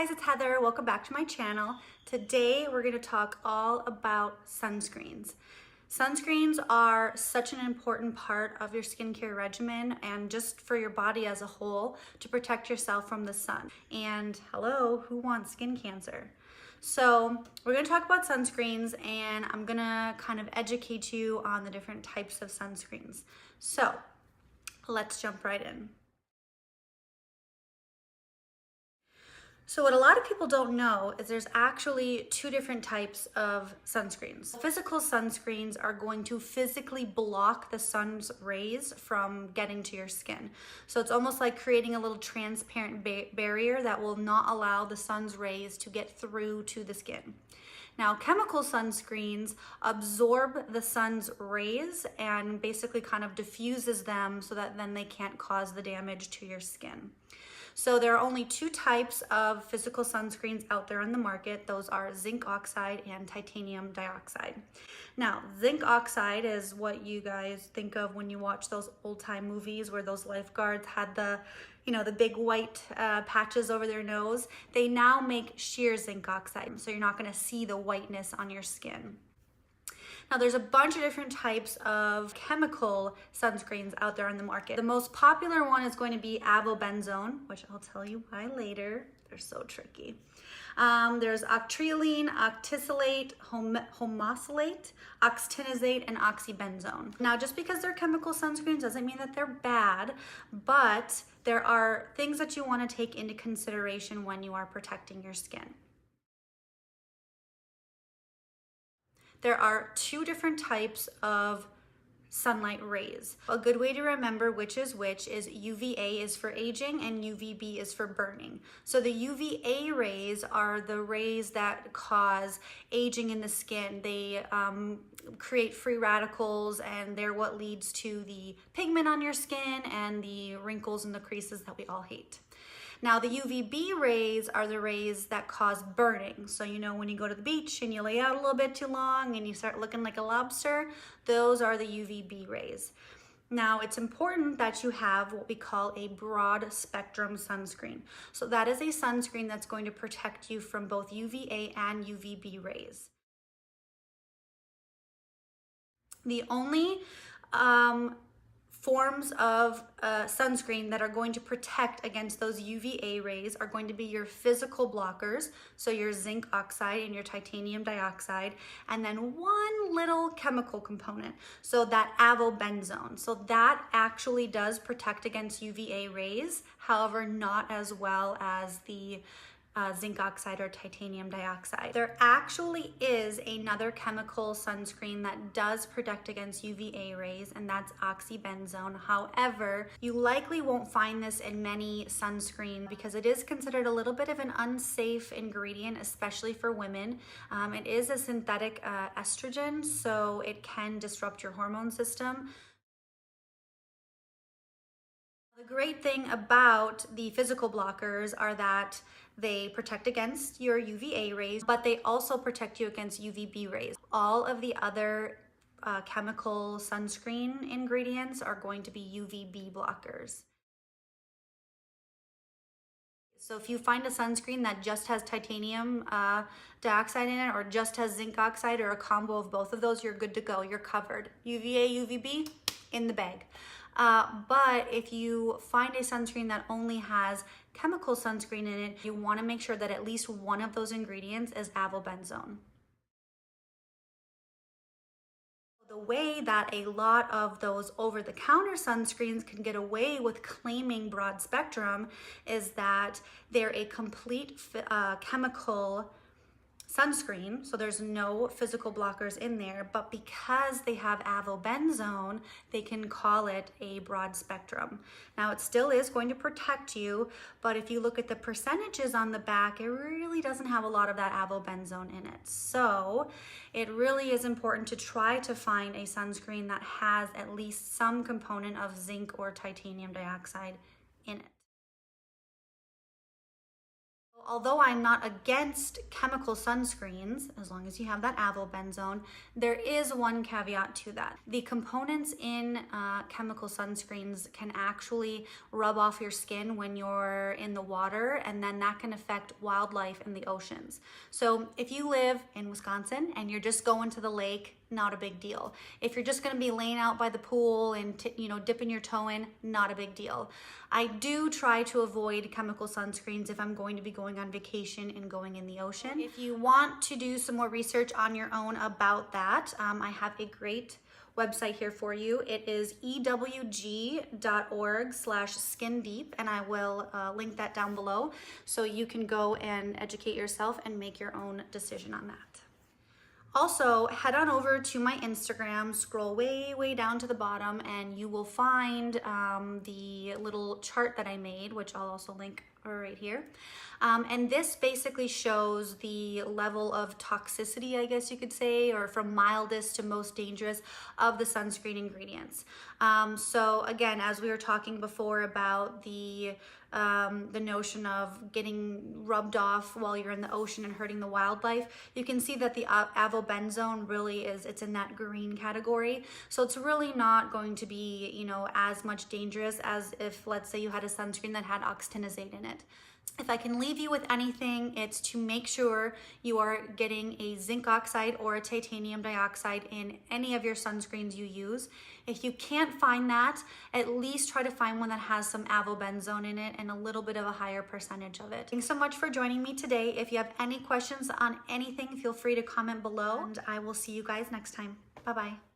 guys, it's Heather. Welcome back to my channel. Today we're going to talk all about sunscreens. Sunscreens are such an important part of your skincare regimen and just for your body as a whole to protect yourself from the sun. And hello, who wants skin cancer? So we're going to talk about sunscreens and I'm going to kind of educate you on the different types of sunscreens. So let's jump right in. So what a lot of people don't know is there's actually two different types of sunscreens. Physical sunscreens are going to physically block the sun's rays from getting to your skin. So it's almost like creating a little transparent barrier that will not allow the sun's rays to get through to the skin. Now, chemical sunscreens absorb the sun's rays and basically kind of diffuses them so that then they can't cause the damage to your skin. So there are only two types of physical sunscreens out there on the market. Those are zinc oxide and titanium dioxide. Now, zinc oxide is what you guys think of when you watch those old-time movies where those lifeguards had the big white patches over their nose. They now make sheer zinc oxide, so you're not gonna see the whiteness on your skin. Now there's a bunch of different types of chemical sunscreens out there on the market. The most popular one is going to be avobenzone, which I'll tell you why later. They're so tricky. There's octreolene, octisalate, homosalate, oxtenazate, and oxybenzone. Now, just because they're chemical sunscreens doesn't mean that they're bad, but there are things that you want to take into consideration when you are protecting your skin. There are two different types of sunlight rays. A good way to remember which is UVA is for aging and UVB is for burning. So the UVA rays are the rays that cause aging in the skin. They create free radicals and they're what leads to the pigment on your skin and the wrinkles and the creases that we all hate. Now, the UVB rays are the rays that cause burning. So, when you go to the beach and you lay out a little bit too long and you start looking like a lobster, those are the UVB rays. Now, it's important that you have what we call a broad spectrum sunscreen. So that is a sunscreen that's going to protect you from both UVA and UVB rays. The only forms of sunscreen that are going to protect against those UVA rays are going to be your physical blockers, so your zinc oxide and your titanium dioxide, and then one little chemical component, so that avobenzone. So that actually does protect against UVA rays, however, not as well as the zinc oxide or titanium dioxide. There actually is another chemical sunscreen that does protect against UVA rays, and that's oxybenzone. However, you likely won't find this in many sunscreens because it is considered a little bit of an unsafe ingredient, especially for women. It is a synthetic estrogen, so it can disrupt your hormone system. The great thing about the physical blockers are that they protect against your UVA rays, but they also protect you against UVB rays. All of the other chemical sunscreen ingredients are going to be UVB blockers. So if you find a sunscreen that just has titanium dioxide in it or just has zinc oxide or a combo of both of those, you're good to go. You're covered. UVA, UVB, in the bag. But if you find a sunscreen that only has chemical sunscreen in it, you want to make sure that at least one of those ingredients is avobenzone. The way that a lot of those over-the-counter sunscreens can get away with claiming broad spectrum is that they're a complete chemical sunscreen, so there's no physical blockers in there, but because they have avobenzone, they can call it a broad spectrum. Now, it still is going to protect you, but if you look at the percentages on the back, it really doesn't have a lot of that avobenzone in it. So it really is important to try to find a sunscreen that has at least some component of zinc or titanium dioxide in it. Although I'm not against chemical sunscreens, as long as you have that avobenzone, there is one caveat to that. The components in chemical sunscreens can actually rub off your skin when you're in the water, and then that can affect wildlife in the oceans. So if you live in Wisconsin and you're just going to the lake, not a big deal. If you're just gonna be laying out by the pool and dipping your toe in, not a big deal. I do try to avoid chemical sunscreens if I'm going to be going on vacation and going in the ocean. If you want to do some more research on your own about that, I have a great website here for you. It is ewg.org/skindeep, and I will link that down below so you can go and educate yourself and make your own decision on that. Also, head on over to my Instagram, scroll way down to the bottom, and you will find the little chart that I made, which I'll also link right here. And this basically shows the level of toxicity, I guess you could say, or from mildest to most dangerous of the sunscreen ingredients. So again, as we were talking before about the notion of getting rubbed off while you're in the ocean and hurting the wildlife, you can see that the avobenzone really it's in that green category. So it's really not going to be, as much dangerous as if, let's say, you had a sunscreen that had oxygenazate in it. If I can leave you with anything, it's to make sure you are getting a zinc oxide or a titanium dioxide in any of your sunscreens you use. If you can't find that, at least try to find one that has some avobenzone in it and a little bit of a higher percentage of it. Thanks so much for joining me today. If you have any questions on anything, feel free to comment below, and I will see you guys next time. Bye-bye.